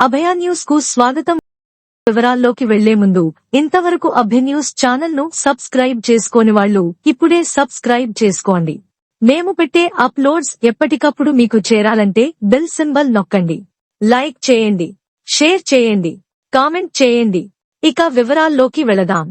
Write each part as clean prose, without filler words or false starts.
అభయ news కు స్వాగతం. వివరాల్లోకి వెళ్లే ముందు ఇంతవరకు అభయ న్యూస్ ఛానల్ ను సబ్స్క్రైబ్ చేసుకోని వాళ్ళు ఇప్పుడే సబ్స్క్రైబ్ చేసుకోండి. మేము పెట్టే అప్లోడ్స్ ఎప్పటికప్పుడు మీకు చేరాలంటే బెల్ సింబల్ నొక్కండి. లైక్ చేయండి, షేర్ చేయండి, కామెంట్ చేయండి. ఇక వివరాల్లోకి వెళదాం.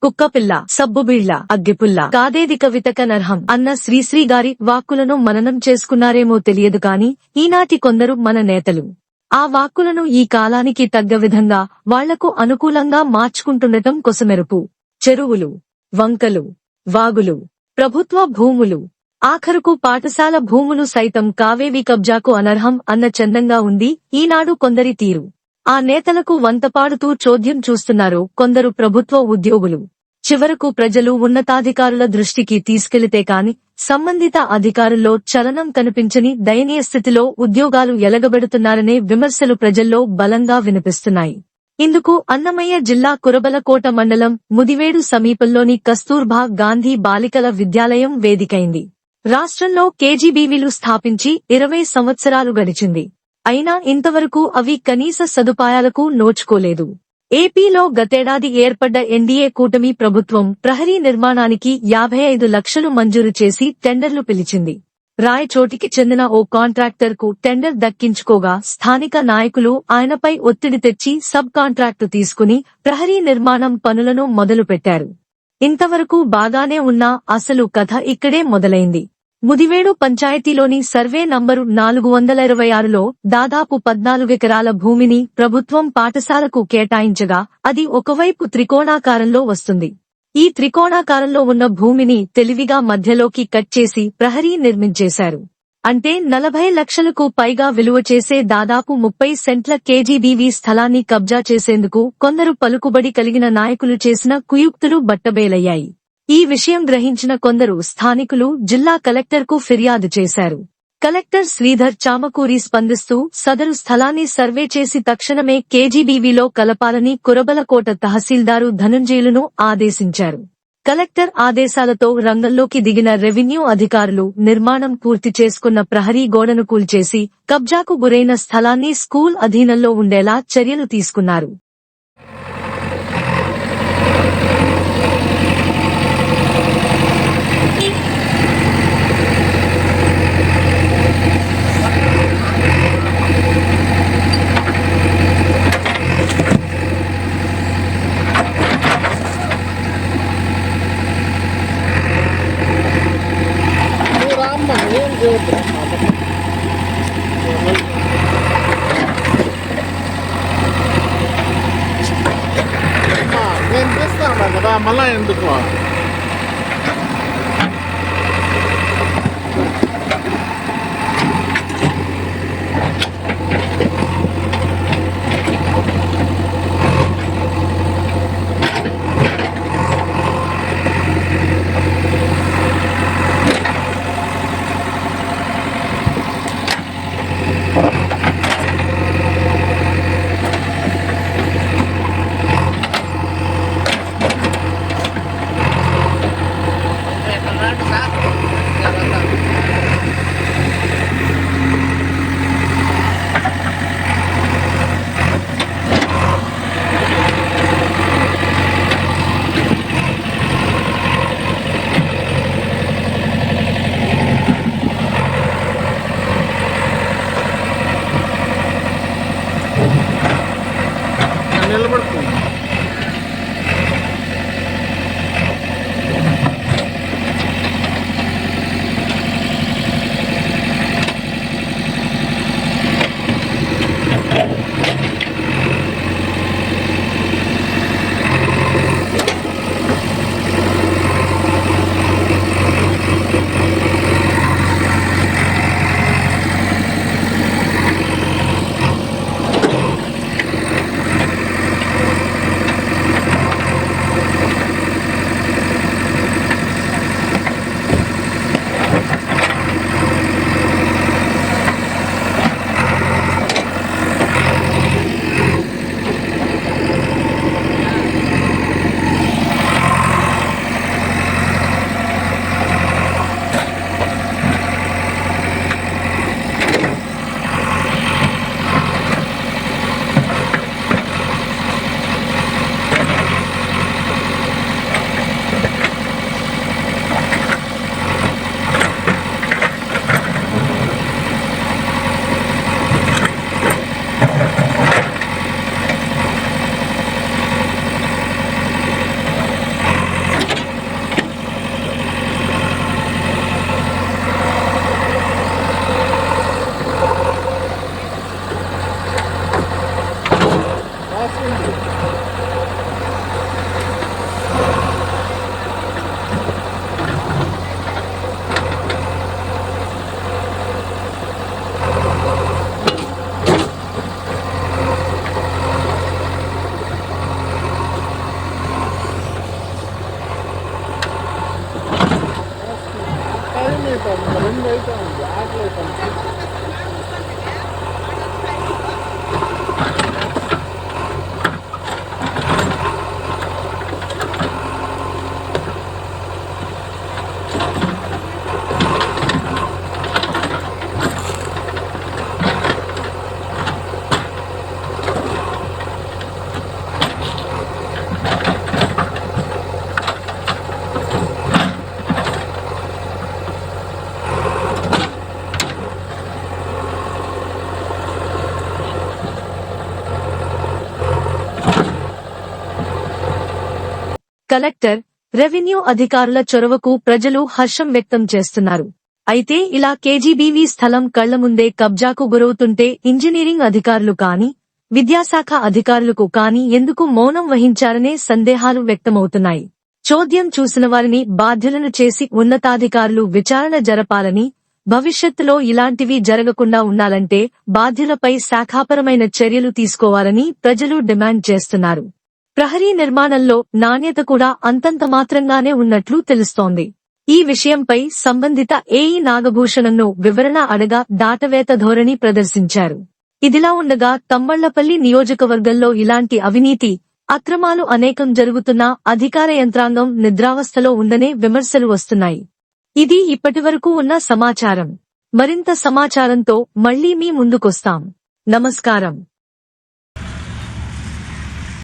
కుక్కపిల్ల, సబ్బుబిళ్ల, అగ్గిపుల్ల, కాదేది కవితక నర్హం అన్న శ్రీశ్రీ గారి వాక్కులను మననం చేసుకున్నారేమో తెలియదు కాని ఈనాటి కొందరు మన నేతలు ఆ వాక్కులను ఈ కాలానికి తగ్గ విధంగా వాళ్లకు అనుకూలంగా మార్చుకుంటుండటం కొసమెరుపు. చెరువులు, వంకలు, వాగులు, ప్రభుత్వ భూములు, ఆఖరుకు పాఠశాల భూములు సైతం కావేవి కబ్జాకు అనర్హం అన్న చందంగా ఉంది ఈనాడు కొందరి తీరు. ఆ నేతలకు వంతపాడుతూ చోద్యం చూస్తున్నారు కొందరు ప్రభుత్వ ఉద్యోగులు. చివరకు ప్రజలు ఉన్నతాధికారుల దృష్టికి తీసుకెళితే కాని సంబంధిత అధికారుల్లో చలనం కనిపించని దయనీయ స్థితిలో ఉద్యోగాలు ఎలగబెడుతున్నారనే విమర్శలు ప్రజల్లో బలంగా వినిపిస్తున్నాయి. ఇందుకు అన్నమయ్య జిల్లా కురబలకోట మండలం ముదివేడు సమీపంలోని కస్తూర్బా గాంధీ బాలికల విద్యాలయం వేదికైంది. రాష్ట్రంలో కేజీబీవీలు స్థాపించి 20 సంవత్సరాలు గడిచింది. అయినా ఇంతవరకు అవి కనీస సదుపాయాలకు నోచుకోలేదు. ఏపీలో గతేడాది ఏర్పడ్డ ఎన్డీఏ కూటమి ప్రభుత్వం ప్రహరీ నిర్మాణానికి 55 లక్షలు మంజూరు చేసి టెండర్లు పిలిచింది. రాయచోటికి చెందిన ఓ కాంట్రాక్టర్ కు టెండర్ దక్కించుకోగా స్థానిక నాయకులు ఆయనపై ఒత్తిడి తెచ్చి సబ్ కాంట్రాక్టు తీసుకుని ప్రహరీ నిర్మాణం పనులను మొదలుపెట్టారు. ఇంతవరకు బాగానే ఉన్నా అసలు కథ ఇక్కడే మొదలైంది. ముదివేడు పంచాయతీలోని సర్వే నంబరు 426లో దాదాపు 14 ఎకరాల భూమిని ప్రభుత్వం పాఠశాలకు కేటాయించగా అది ఒకవైపు త్రికోణాకారంలో వస్తుంది. ఈ త్రికోణాకారంలో ఉన్న భూమిని తెలివిగా మధ్యలోకి కట్ చేసి ప్రహరీ నిర్మించేశారు. అంటే 40 లక్షలకు పైగా విలువ చేసే దాదాపు 30 సెంట్ల కేజీబీవీ స్థలాన్ని కబ్జా చేసేందుకు కొందరు పలుకుబడి కలిగిన నాయకులు చేసిన కుయుక్తులు బట్టబయలయ్యాయి. ఈ విషయం గ్రహించిన కొందరు స్థానికులు జిల్లా కలెక్టర్కు ఫిర్యాదు చేశారు. కలెక్టర్ శ్రీధర్ చామకూరి స్పందిస్తూ సదరు స్థలాన్ని సర్వే చేసి తక్షణమే కేజీబీవీలో కలపాలని కురబలకోట తహసీల్దారు ధనుంజయులును ఆదేశించారు. కలెక్టర్ ఆదేశాలతో రంగంలోకి దిగిన రెవెన్యూ అధికారులు నిర్మాణం పూర్తి చేసుకున్న ప్రహరీ గోడను కూల్చేసి కబ్జాకు గురైన స్థలాన్ని స్కూల్ అధీనంలో ఉండేలా చర్యలు తీసుకున్నారు. నేను చేస్తాను కదా మళ్ళా ఎందుకు రెండు అయితే ఉంది ఆటలు అయితే కలెక్టర్, రెవెన్యూ అధికారుల చొరవకు ప్రజలు హర్షం వ్యక్తం చేస్తున్నారు. అయితే ఇలా కేజీబీవీ స్థలం కళ్ల ముందే కబ్జాకు గురవుతుంటే ఇంజనీరింగ్ అధికారులు కాని, విద్యాశాఖ అధికారులకు కాని ఎందుకు మౌనం వహించారనే సందేహాలు వ్యక్తమవుతున్నాయి. చోద్యం చూసిన వారిని బాధ్యులను చేసి ఉన్నతాధికారులు విచారణ జరపాలని, భవిష్యత్తులో ఇలాంటివి జరగకుండా ఉండాలంటే బాధ్యులపై శాఖాపరమైన చర్యలు తీసుకోవాలని ప్రజలు డిమాండ్ చేస్తున్నారు. ప్రహరీ నిర్మాణంలో నాణ్యత కూడా అంతంత మాత్రంగానే ఉన్నట్లు తెలుస్తోంది. ఈ విషయంపై సంబంధిత ఏఈ నాగభూషణంను వివరణ అడగా దాటవేత ధోరణి ప్రదర్శించారు. ఇదిలా ఉండగా తమ్మళ్లపల్లి నియోజకవర్గంలో ఇలాంటి అవినీతి, అక్రమాలు అనేకం జరుగుతున్నా అధికార యంత్రాంగం నిద్రావస్థలో ఉందనే విమర్శలు వస్తున్నాయి. ఇది ఇప్పటివరకు ఉన్న సమాచారం. మరింత సమాచారంతో మళ్లీ మీ ముందుకొస్తాం. నమస్కారం.